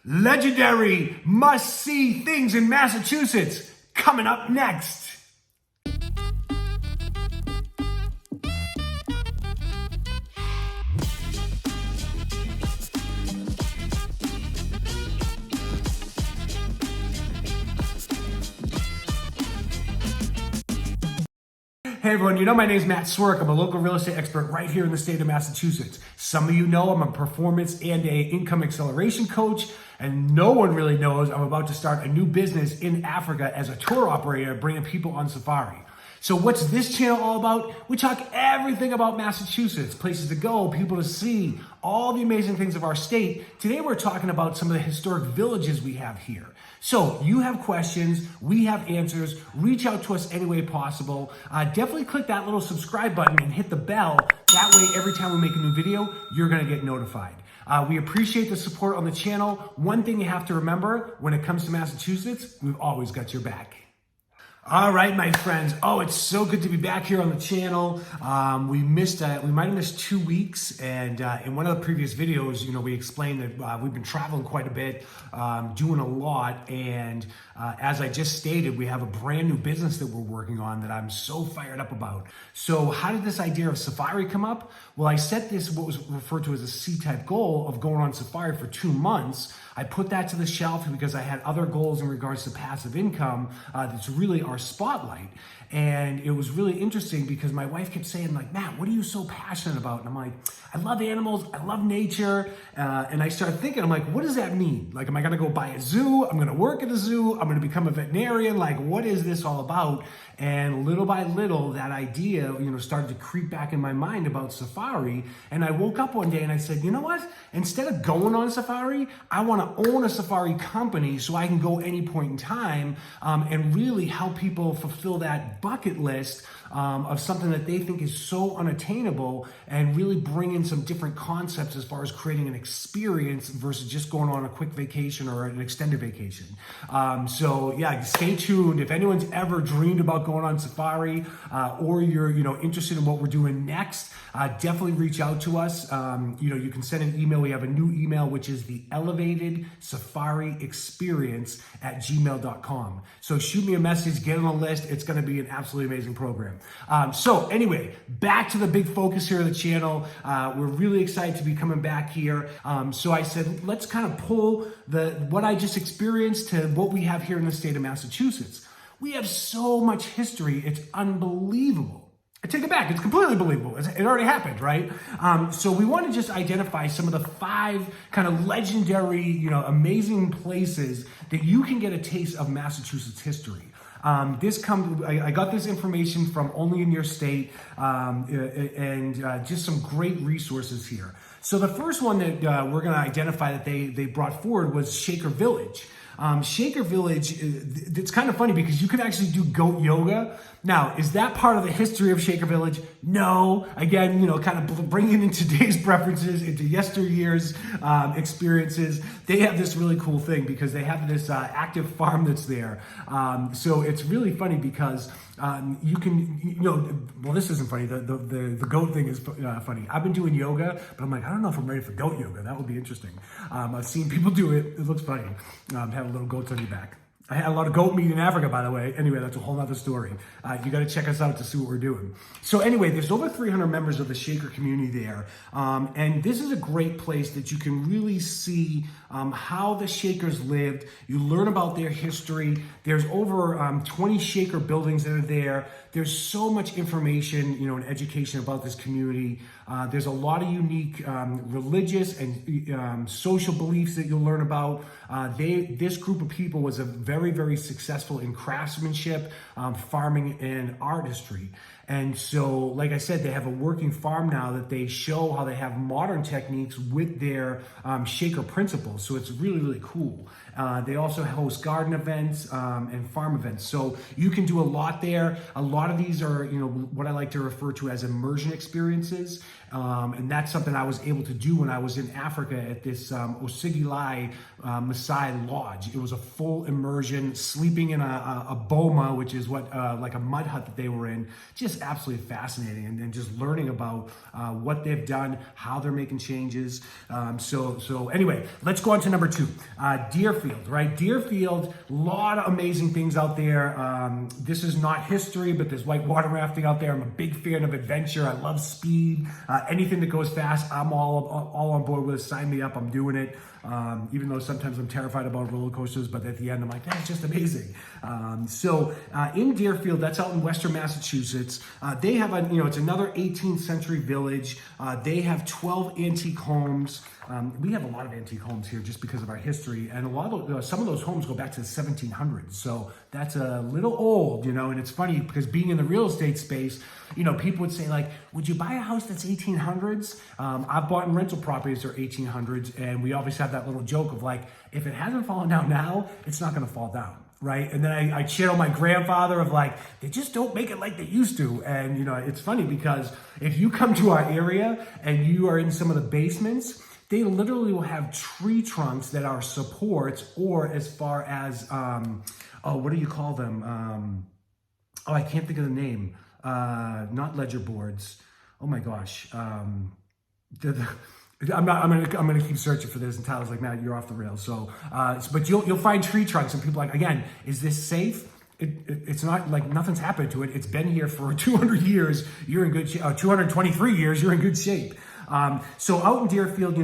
Legendary must-see things in Massachusetts, coming up next. Hey everyone, you know my name is Matt Swerk. I'm a local real estate expert right here in the state of Massachusetts. Some of you know I'm a performance and a income acceleration coach, and no one really knows I'm about to start a new business in Africa as a tour operator, bringing people on safari. So what's this channel all about? We talk everything about Massachusetts, places to go, people to see, all the amazing things of our state. Today we're talking about some of the historic villages we have here. So you have questions, we have answers, reach out to us any way possible. Definitely click that little subscribe button and hit the bell. That way every time we make a new video, you're gonna get notified. We appreciate the support on the channel. One thing you have to remember when it comes to Massachusetts, we've always got your back. All right, my friends. Oh, it's so good to be back here on the channel. We might have missed 2 weeks, and in one of the previous videos, we explained that we've been traveling quite a bit, doing a lot, and as I just stated, we have a brand new business that we're working on that I'm so fired up about. So how did this idea of safari come up? Well, I set this, what was referred to as a C-type goal of going on safari for 2 months. I put that to the shelf because I had other goals in regards to passive income that's really our spotlight. And it was really interesting because my wife kept saying, like, Matt, what are you so passionate about? And I'm like, I love animals, I love nature. And I started thinking, I'm like, what does that mean? Like, am I gonna go buy a zoo? I'm gonna work at a zoo? I'm gonna become a veterinarian? Like, what is this all about? And little by little, that idea, started to creep back in my mind about safari. And I woke up one day and I said, you know what? Instead of going on safari, I wanna own a safari company so I can go any point in time and really help people fulfill that bucket list of something that they think is so unattainable, and really bring in some different concepts as far as creating an experience versus just going on a quick vacation or an extended vacation. So yeah, stay tuned. If anyone's ever dreamed about going on safari or you're interested in what we're doing next, definitely reach out to us. You can send an email. We have a new email, which is the elevated safari experience @gmail.com. So shoot me a message, get on the list. It's going to be an absolutely amazing program. So anyway, back to the big focus here of the channel. We're really excited to be coming back here. So I said, let's kind of pull what I just experienced to what we have here in the state of Massachusetts. We have so much history. It's unbelievable. I take it back. It's completely believable. It already happened, right? So we want to just identify some of the 5 kind of legendary, amazing places that you can get a taste of Massachusetts history. I got this information from Only in Your State, and just some great resources here. So the first one that we're going to identify that they brought forward was Shaker Village. Shaker Village, it's kind of funny because you can actually do goat yoga. Now, is that part of the history of Shaker Village? No. Again, kind of bringing in today's preferences into yesteryear's experiences. They have this really cool thing because they have this active farm that's there. So it's really funny because you can, well, this isn't funny. The goat thing is funny. I've been doing yoga, but I'm like, I don't know if I'm ready for goat yoga. That would be interesting. I've seen people do it. It looks funny. Have little goats on your back. I had a lot of goat meat in Africa, by the way. Anyway, that's a whole other story. You got to check us out to see what we're doing. So anyway, there's over 300 members of the Shaker community there. And this is a great place that you can really see how the Shakers lived. You learn about their history. There's over 20 Shaker buildings that are there. There's so much information, and education about this community. There's a lot of unique religious and social beliefs that you'll learn about. This group of people was a very, very successful in craftsmanship, farming, and artistry. And so, like I said, they have a working farm now that they show how they have modern techniques with their Shaker principles. So it's really, really cool. They also host garden events and farm events. So you can do a lot there. A lot of these are, what I like to refer to as immersion experiences. And that's something I was able to do when I was in Africa at this Osigilai Maasai Lodge. It was a full immersion, sleeping in a boma, which is what like a mud hut that they were in. Just absolutely fascinating, and just learning about what they've done, how they're making changes. So anyway, let's go on to number 2, Deerfield, right? Deerfield, a lot of amazing things out there. This is not history, but there's white water rafting out there. I'm a big fan of adventure. I love speed. Anything that goes fast, I'm all on board with it. Sign me up, I'm doing it. Even though sometimes I'm terrified about roller coasters, but at the end I'm like, that's just amazing. In Deerfield, that's out in Western Massachusetts, they have it's another 18th century village. They have 12 antique homes. We have a lot of antique homes here just because of our history, and a lot of some of those homes go back to the 1700s. So that's a little old, and it's funny because being in the real estate space, people would say like, would you buy a house that's 1800s? I've bought in rental properties that are 1800s, and we always have that little joke of like, if it hasn't fallen down now, it's not going to fall down. Right. And then I channel my grandfather of like, they just don't make it like they used to. And, it's funny because if you come to our area and you are in some of the basements, they literally will have tree trunks that are supports, or as far as, what do you call them? I can't think of the name. Not ledger boards. Oh my gosh. I'm gonna keep searching for this, and Tyler's like, Matt, you're off the rails. So, but you'll find tree trunks, and people are like, again, is this safe? It's not like nothing's happened to it. It's been here for 200 years. You're in good shape. 223 years. You're in good shape. So out in Deerfield,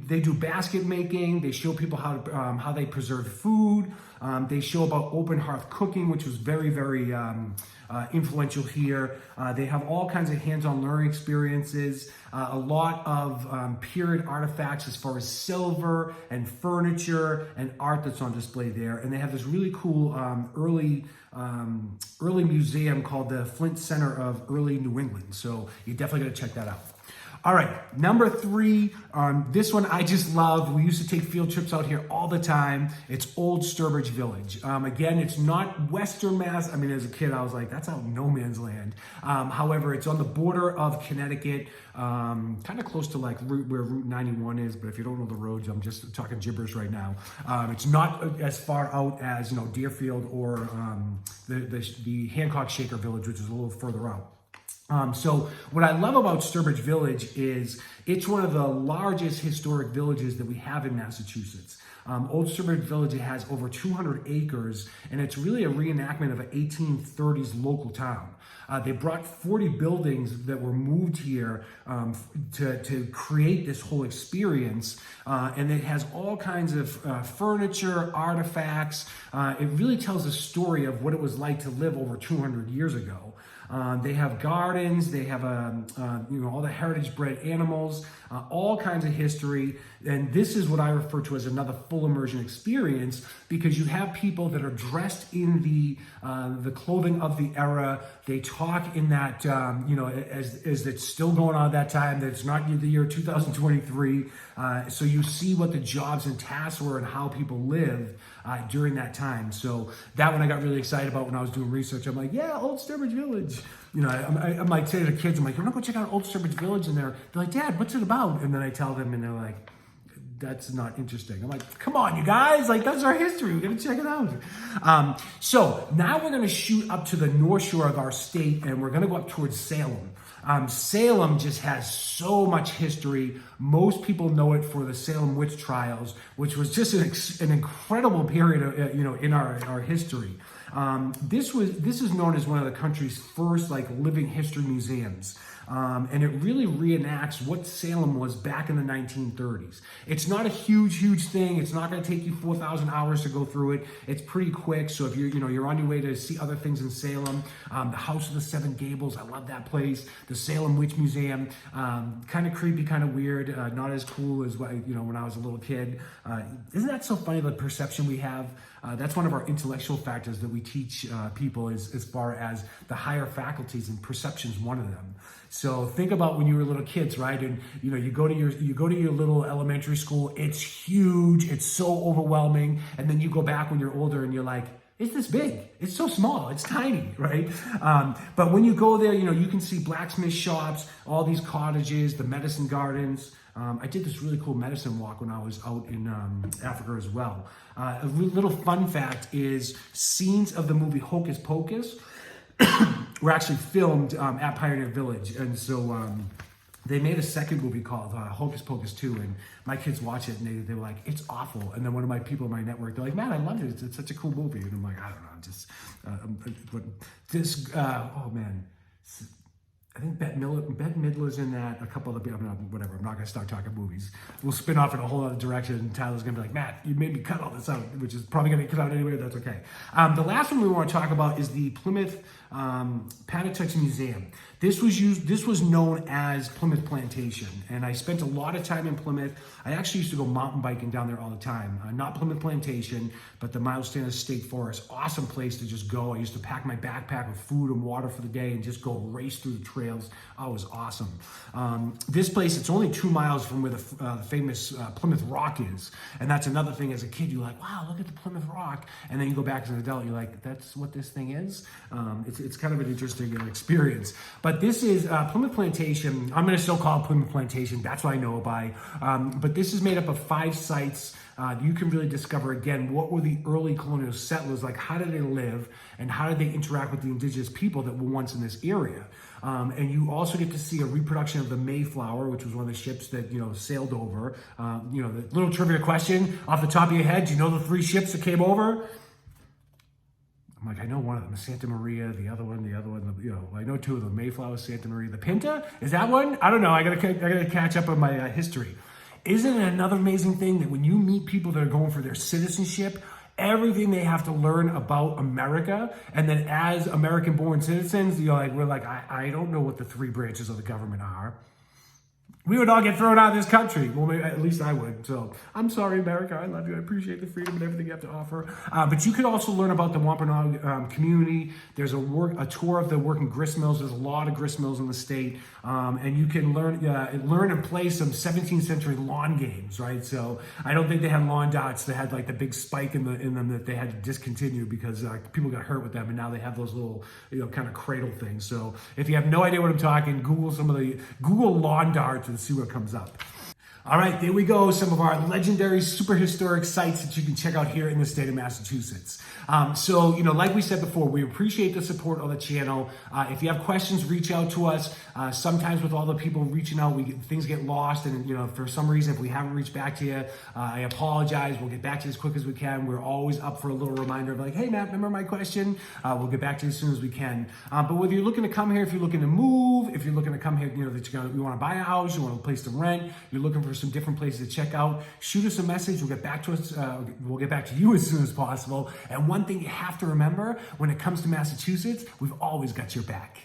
they do basket making. They show people how they preserve food. They show about open hearth cooking, which was very, very influential here. They have all kinds of hands-on learning experiences, a lot of period artifacts as far as silver and furniture and art that's on display there. And they have this really cool early museum called the Flint Center of Early New England. So you definitely got to check that out. All right, number 3, this one I just love. We used to take field trips out here all the time. It's Old Sturbridge Village. Again, it's not Western Mass. I mean, as a kid, I was like, that's out in no man's land. However, it's on the border of Connecticut, kind of close to like where Route 91 is, but if you don't know the roads, I'm just talking gibberish right now. It's not as far out as, Deerfield or the Hancock Shaker Village, which is a little further out. So what I love about Sturbridge Village is it's one of the largest historic villages that we have in Massachusetts. Old Sturbridge Village has over 200 acres, and it's really a reenactment of an 1830s local town. They brought 40 buildings that were moved here to create this whole experience, and it has all kinds of furniture, artifacts. It really tells a story of what it was like to live over 200 years ago. They have gardens, they have all the heritage bred animals, all kinds of history. And this is what I refer to as another full immersion experience, because you have people that are dressed in the clothing of the era. They talk in that, as it's still going on at that time, that it's not the year 2023. So you see what the jobs and tasks were and how people lived during that time. So that one I got really excited about when I was doing research. I'm like, yeah, Old Sturbridge Village. I'm like saying to the kids, I'm like, you want to go check out Old Sturbridge Village? And they're like, Dad, what's it about? And then I tell them, and they're like, that's not interesting. I'm like, come on, you guys, like that's our history. We're gonna check it out. So now we're gonna shoot up to the North Shore of our state, and we're gonna go up towards Salem. Salem just has so much history. Most people know it for the Salem witch trials, which was just an incredible period of, in our history. This is known as one of the country's first living history museums. And it really reenacts what Salem was back in the 1930s. It's not a huge thing. It's not going to take you 4,000 hours to go through it. It's pretty quick. So if you're on your way to see other things in Salem, the House of the Seven Gables, I love that place. The Salem Witch Museum, kind of creepy, kind of weird, not as cool as when I was a little kid. Isn't that so funny, the perception we have? That's one of our intellectual factors that we teach people is as far as the higher faculties, and perception's one of them. So think about when you were little kids, right? And you go to your little elementary school. It's huge. It's so overwhelming. And then you go back when you're older, and you're like, it's this big. It's so small. It's tiny, right? But when you go there, you can see blacksmith shops, all these cottages, the medicine gardens. I did this really cool medicine walk when I was out in Africa as well. A little fun fact is scenes of the movie Hocus Pocus were actually filmed at Pioneer Village. And so they made a second movie called Hocus Pocus 2, and my kids watch it and they were like, it's awful. And then one of my people in my network, they're like, man, I loved it. It's such a cool movie. And I'm like, I don't know, oh man. I think Bette Midler's in that, a couple of, whatever, I'm not going to start talking movies. We'll spin off in a whole other direction, and Tyler's going to be like, Matt, you made me cut all this out, which is probably going to get cut out anyway, that's okay. The last one we want to talk about is the Plymouth Plantation Museum. This was known as Plymouth Plantation, and I spent a lot of time in Plymouth. I actually used to go mountain biking down there all the time. Not Plymouth Plantation, but the Miles Standard State Forest. Awesome place to just go. I used to pack my backpack with food and water for the day and just go race through the trails. Oh, it was awesome. This place, it's only 2 miles from where the famous Plymouth Rock is, and that's another thing. As a kid, you're like, wow, look at the Plymouth Rock, and then you go back as an adult, you're like, that's what this thing is? It's kind of an interesting experience. But this is Plymouth Plantation. I'm going to still call it Plymouth Plantation. That's what I know it by. But this is made up of 5 sites. You can really discover, again, what were the early colonial settlers like? How did they live? And how did they interact with the indigenous people that were once in this area? And you also get to see a reproduction of the Mayflower, which was one of the ships that, sailed over. The little trivia question off the top of your head, do you know the 3 ships that came over? I'm like, I know one of them, Santa Maria, the other one, I know 2 of them, Mayflower, Santa Maria. The Pinta, is that one? I don't know, I gotta catch up on my history. Isn't it another amazing thing that when you meet people that are going for their citizenship, everything they have to learn about America, and then as American-born citizens, we're like, I don't know what the 3 branches of the government are. We would all get thrown out of this country. Well, maybe, at least I would. So I'm sorry, America. I love you. I appreciate the freedom and everything you have to offer. But you could also learn about the Wampanoag community. There's a tour of the working grist mills. There's a lot of grist mills in the state. And you can learn and play some 17th century lawn games, right? So I don't think they had lawn darts that had like the big spike in them that they had to discontinue because people got hurt with them. And now they have those little, kind of cradle things. So if you have no idea what I'm talking, Google lawn darts and see what comes up. All right, there we go. Some of our legendary, super historic sites that you can check out here in the state of Massachusetts. So, like we said before, we appreciate the support of the channel. If you have questions, reach out to us. Sometimes with all the people reaching out, things get lost. And, for some reason, if we haven't reached back to you, I apologize. We'll get back to you as quick as we can. We're always up for a little reminder of like, hey, Matt, remember my question? We'll get back to you as soon as we can. But whether you're looking to come here, if you're looking to move, if you're looking to come here, that you want to buy a house, you want a place to rent, you're looking for some different places to check out, shoot us a message. We'll get back to us. We'll get back to you as soon as possible. And one thing you have to remember when it comes to Massachusetts, we've always got your back.